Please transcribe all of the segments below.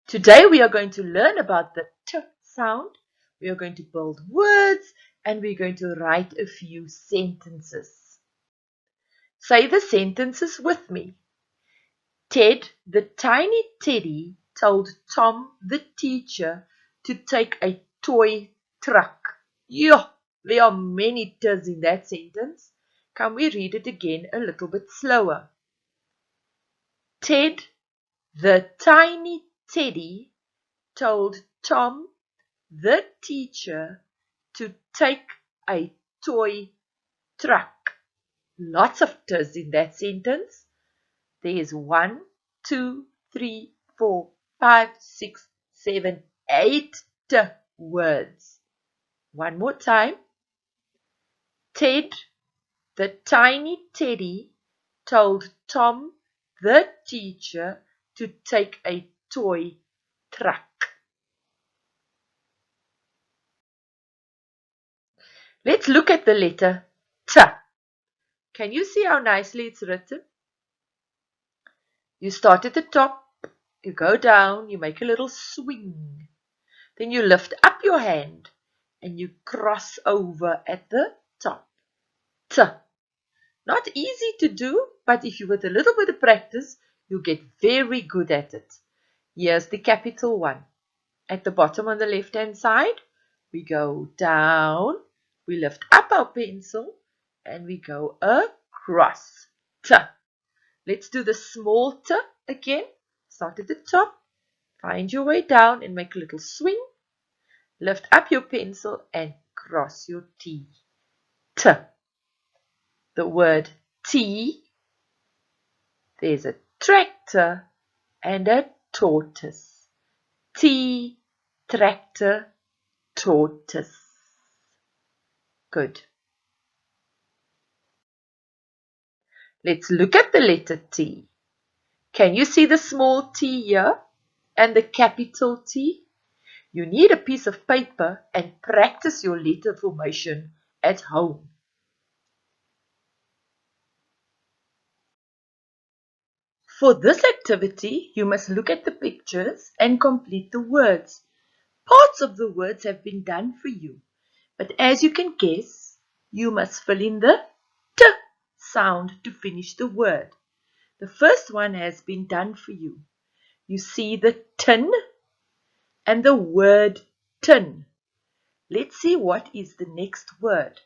Today we are going to learn about the T sound. We are going to build words and we're going to write a few sentences. Say the sentences with me. Ted, the tiny teddy, told Tom, the teacher, to take a toy truck. Yeah, there are many T's in that sentence. Can we read it again a little bit slower? Ted, the tiny teddy, told Tom, the teacher, to take a toy truck. Lots of T's in that sentence. There's 1, 2, 3, 4, 5, 6, 7, 8 T words. One more time. Ted, the tiny teddy, told Tom, the teacher, to take a toy truck. Let's look at the letter T. Can you see how nicely it's written? You start at the top, you go down, you make a little swing. Then you lift up your hand and you cross over at the top. T. Not easy to do, but if you with a little bit of practice, you'll get very good at it. Here's the capital one. At the bottom on the left-hand side, we go down, we lift up our pencil, and we go across. T. Let's do the small T again. Start at the top, find your way down and make a little swing. Lift up your pencil and cross your T. T. The word T, there's a tractor and a tortoise. T, tractor, tortoise. Good. Let's look at the letter T. Can you see the small t here and the capital T? You need a piece of paper and practice your letter formation at home. For this activity, you must look at the pictures and complete the words. Parts of the words have been done for you, but as you can guess, you must fill in the T sound to finish the word. The first one has been done for you. You see the tin and the word tin. Let's see what is the next word.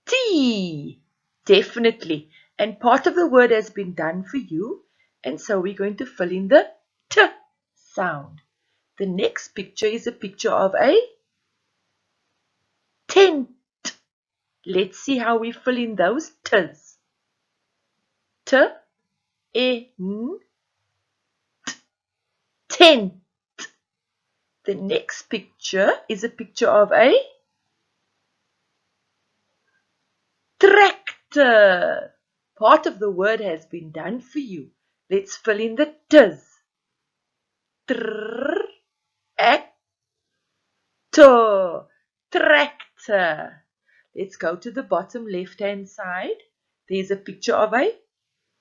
Tea. Definitely. And part of the word has been done for you. And so we're going to fill in the T sound. The next picture is a picture of a tent. Let's see how we fill in those T's. T, E, N, T, tent. The next picture is a picture of a tractor. Part of the word has been done for you. Let's fill in the T's. Tractor. Let's go to the bottom left-hand side. There's a picture of a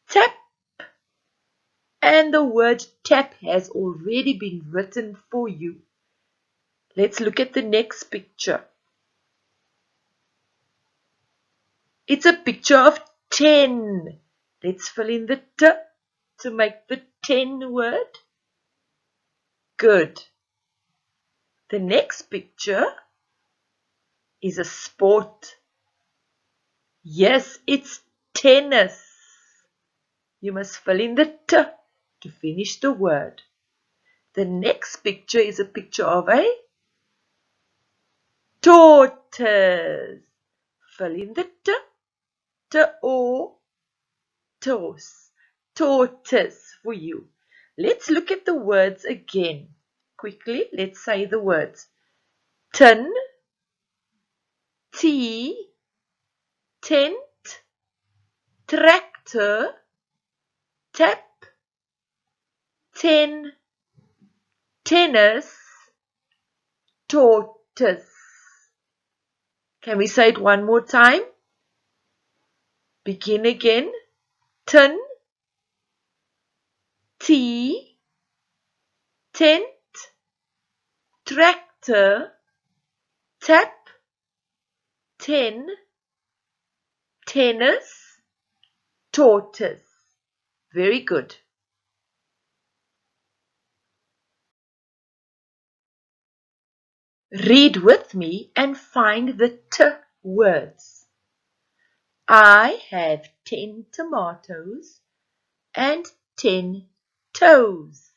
tap. And the word tap has already been written for you. Let's look at the next picture. It's a picture of 10. Let's fill in the T to make the 10 word. Good. The next picture is a sport. Yes, it's tennis. You must fill in the T to finish the word. The next picture is a picture of a tortoise. Fill in the T, tortoise for you. Let's look at the words again. Quickly, let's say the words. Tin, tea, tent, tractor, tap, ten, tennis, tortoise. Can we say it one more time? Begin again. Tin, T, tent, tractor, tap, ten, tennis, tortoise. Very good. Read with me and find the T words. I have 10 tomatoes and 10 toes.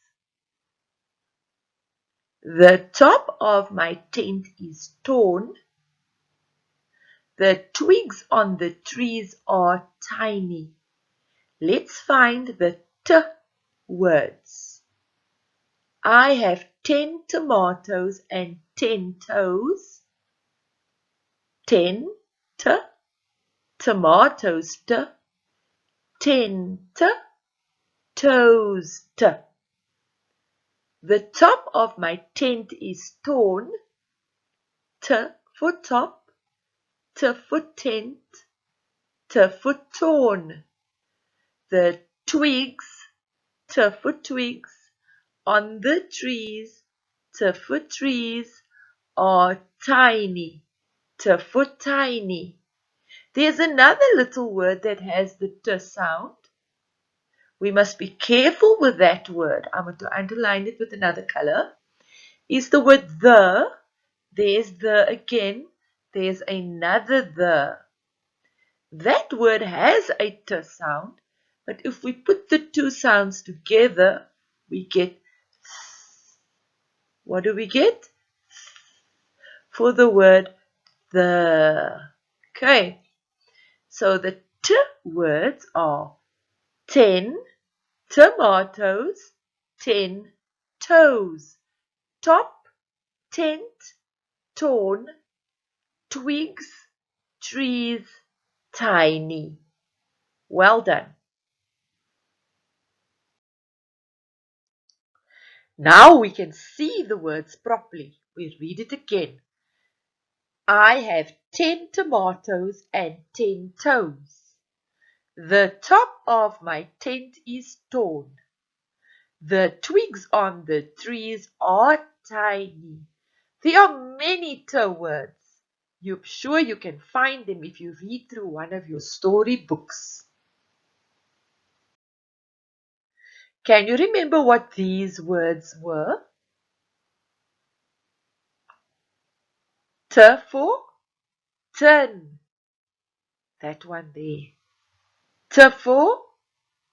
The top of my tent is torn. The twigs on the trees are tiny. Let's find the T words. I have 10 tomatoes and 10 toes. 10 t, tomatoes t, 10 t, toes t. The top of my tent is torn. T for top, t for tent, t for torn. The twigs, t for twigs, on the trees, t for trees, are tiny, t for tiny. There's another little word that has the t sound. We must be careful with that word. I'm going to underline it with another color. Is the word the. There's the again. There's another the. That word has a t sound, but if we put the two sounds together, we get th. What do we get? For the word the. Okay. So the t words are 10 tomatoes, 10 toes, top, tent, torn, twigs, trees, tiny. Well done. Now we can see the words properly. We read it again. I have 10 tomatoes and 10 toes. The top of my tent is torn. The twigs on the trees are tiny. There are many T words. You're sure you can find them if you read through one of your story books. Can you remember what these words were? T for tin. That one there. T for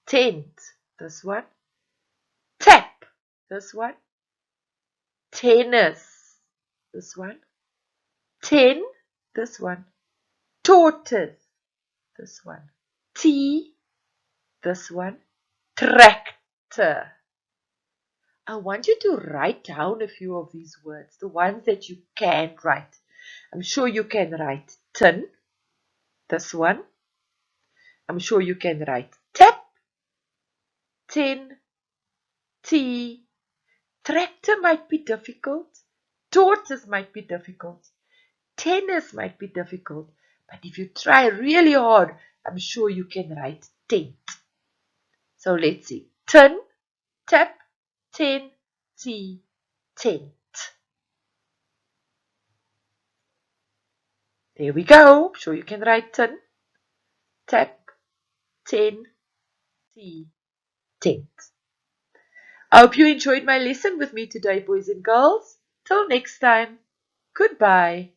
tent. This one. Tap. This one. Tennis. This one. Ten. This one. Tortoise. This one. T. This one. Tractor. I want you to write down a few of these words, the ones that you can write. I'm sure you can write tin, this one. I'm sure you can write tap, tin, tea. Tractor might be difficult. Tortoise might be difficult. Tennis might be difficult. But if you try really hard, I'm sure you can write tent. So let's see. Tin, tap, tin, tea, tent. There we go. I'm sure you can write tin, tap, tin, tea, tent. I hope you enjoyed my lesson with me today, boys and girls. Till next time, goodbye.